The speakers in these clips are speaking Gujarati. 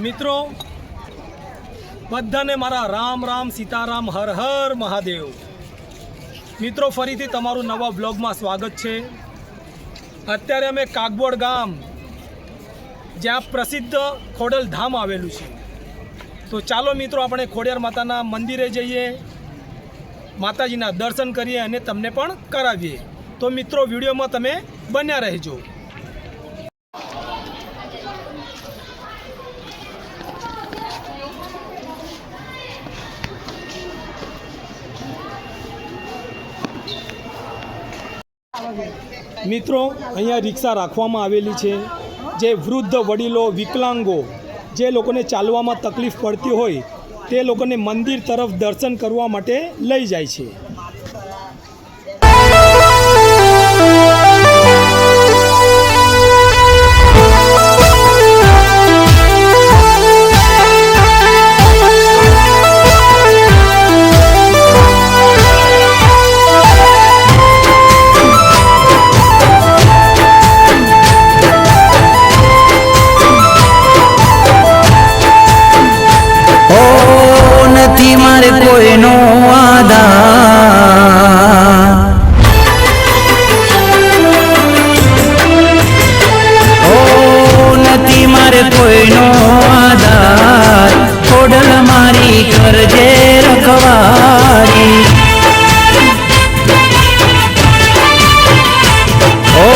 મિત્રો બધાને મારા રામ રામ સીતારામ હર હર મહાદેવ। મિત્રો ફરીથી તમારું નવા બ્લોગમાં સ્વાગત છે। અત્યારે અમે કાગબોડ ગામ જ્યાં પ્રસિદ્ધ ખોડલ ધામ આવેલું છે, તો ચાલો મિત્રો આપણે ખોડિયાર માતાના મંદિરે જઈએ, માતાજીના દર્શન કરીએ અને તમને પણ કરાવીએ। તો મિત્રો વિડીયોમાં તમે બન્યા રહેજો। મિત્રો અહીંયા રિક્ષા રાખવામાં આવેલી છે, જે વૃદ્ધ વડીલો, વિકલાંગો, જે લોકોને ચાલવામાં તકલીફ પડતી હોય તે લોકોને મંદિર તરફ દર્શન કરવા માટે લઈ જાય છે। કોઈનો આધાર નથી મારે કોઈનો આધાર, ખોડલ મારી કરજે રખવાડી। ઓ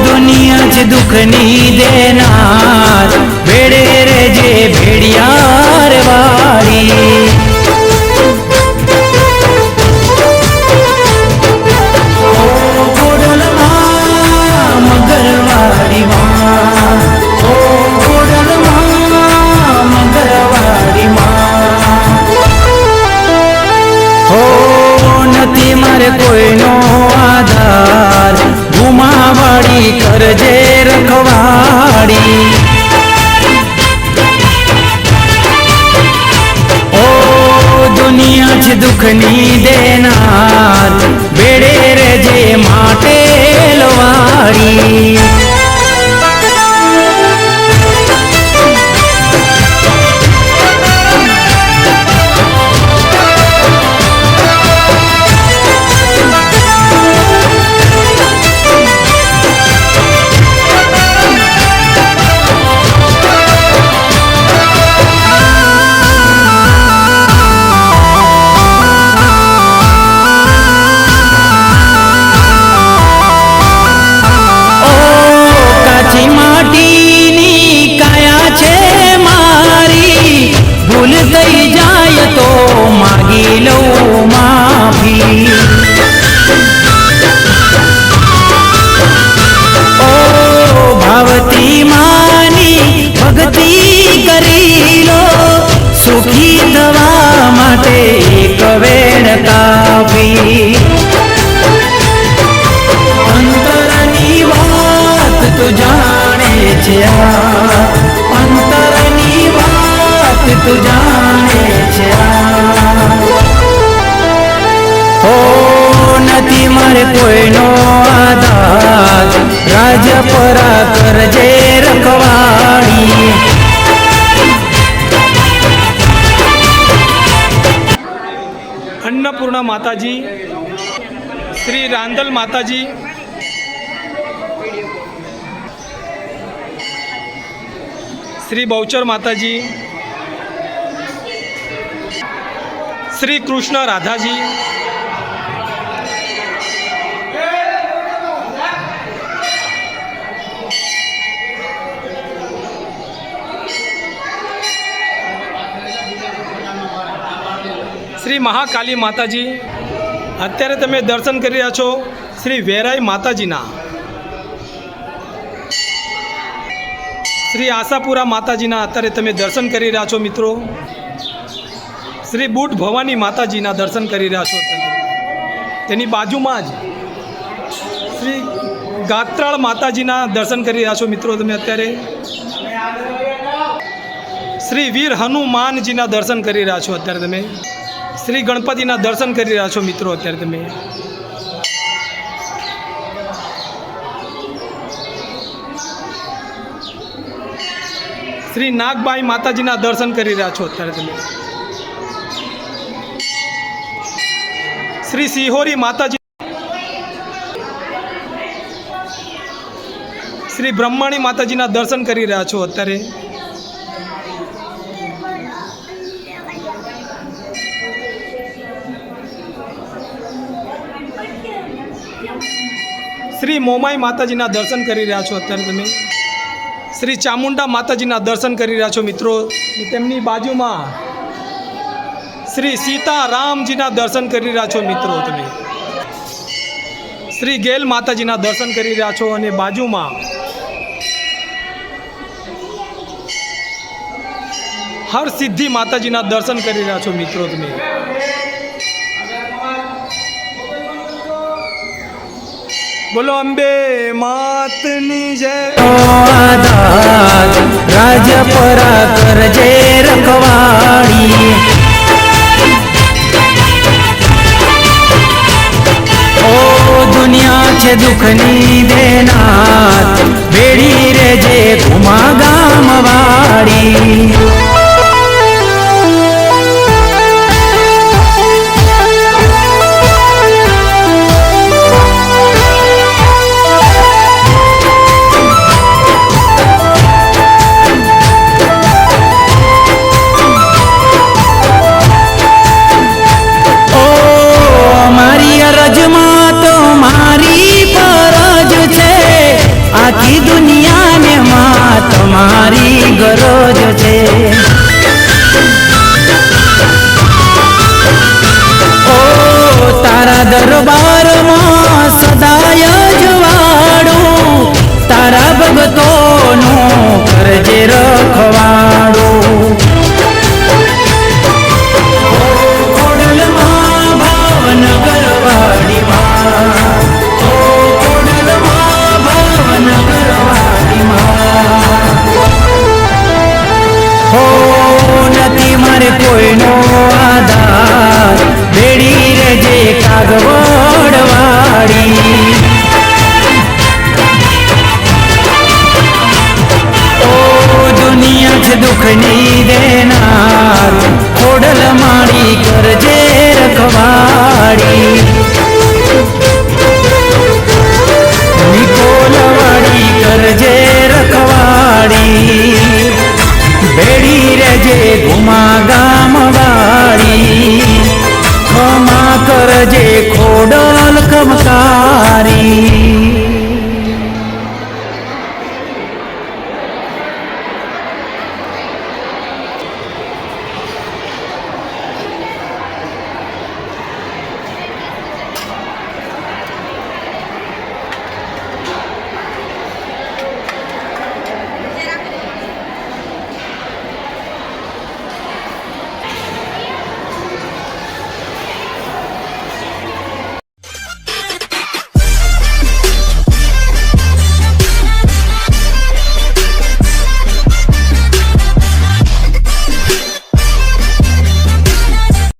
દુનિયા છે દુઃખની દેનાર, ભેડે રેજે ભેડિયાર વાળી। કોઈનો આધાર, ગુમાવાડી કરજે રખવાડી। ઓ દુનિયા છે દુઃખની દેનાર, બેડે રેજે માટે લવાડી। સુખી થવા માટે એક વેણ કાપી, અંતરની વાત તું જાણે છે, અંતરની વાત તું જાણે છે। હો નથી મારે કોઈનો આધાર, રાજપરા કરજે રખવાડી। अन्नपूर्णा माताजी, श्री रांदल माताजी, श्री बौचर माताजी, श्री कृष्ण राधाजी, श्री महाकाली माताजी। અત્યારે તમે દર્શન કરી રહ્યા છો શ્રી વેરાઈ માતાજીના। શ્રી આશાપુરા માતાજીના અત્યારે તમે દર્શન કરી રહ્યા છો મિત્રો। શ્રી બુટ ભવાની માતાજીના દર્શન કરી રહ્યા છો। તેની બાજુમાં જ શ્રી ગાત્રાળ માતાજીના દર્શન કરી રહ્યા છો મિત્રો તમે અત્યારે। શ્રી વીર હનુમાનજીના દર્શન કરી રહ્યા છો અત્યારે તમે। શ્રી ગણપતિના દર્શન કરી રહ્યા છો મિત્રો અત્યારે તમે। શ્રી નાગબાઈ માતાજીના દર્શન કરી રહ્યા છો અત્યારે તમે. શ્રી સિહોરી માતાજી, શ્રી બ્રહ્માણી માતાજીના દર્શન કરી રહ્યા છો અત્યારે. શ્રી મોમાઈ માતાજીના દર્શન કરી રહ્યા છો અત્યારે તમે. શ્રી ચામુંડા માતાજીના દર્શન કરી રહ્યા છો મિત્રો. તેમની બાજુમાં શ્રી સીતારામજીના દર્શન કરી રહ્યા છો મિત્રો તમે. શ્રી ગેલ માતાજીના દર્શન કરી રહ્યા છો અને બાજુમાં હરસિદ્ધિ માતાજીના દર્શન કરી રહ્યા છો મિત્રો તમે. બોલો અંબે માતની જય. આધાર રાજ્ય પરા કરજે રખવાડી, ઓ દુનિયા છે દુઃખની દેનાર, બેડી રે જે કુમા ગામ વાળી.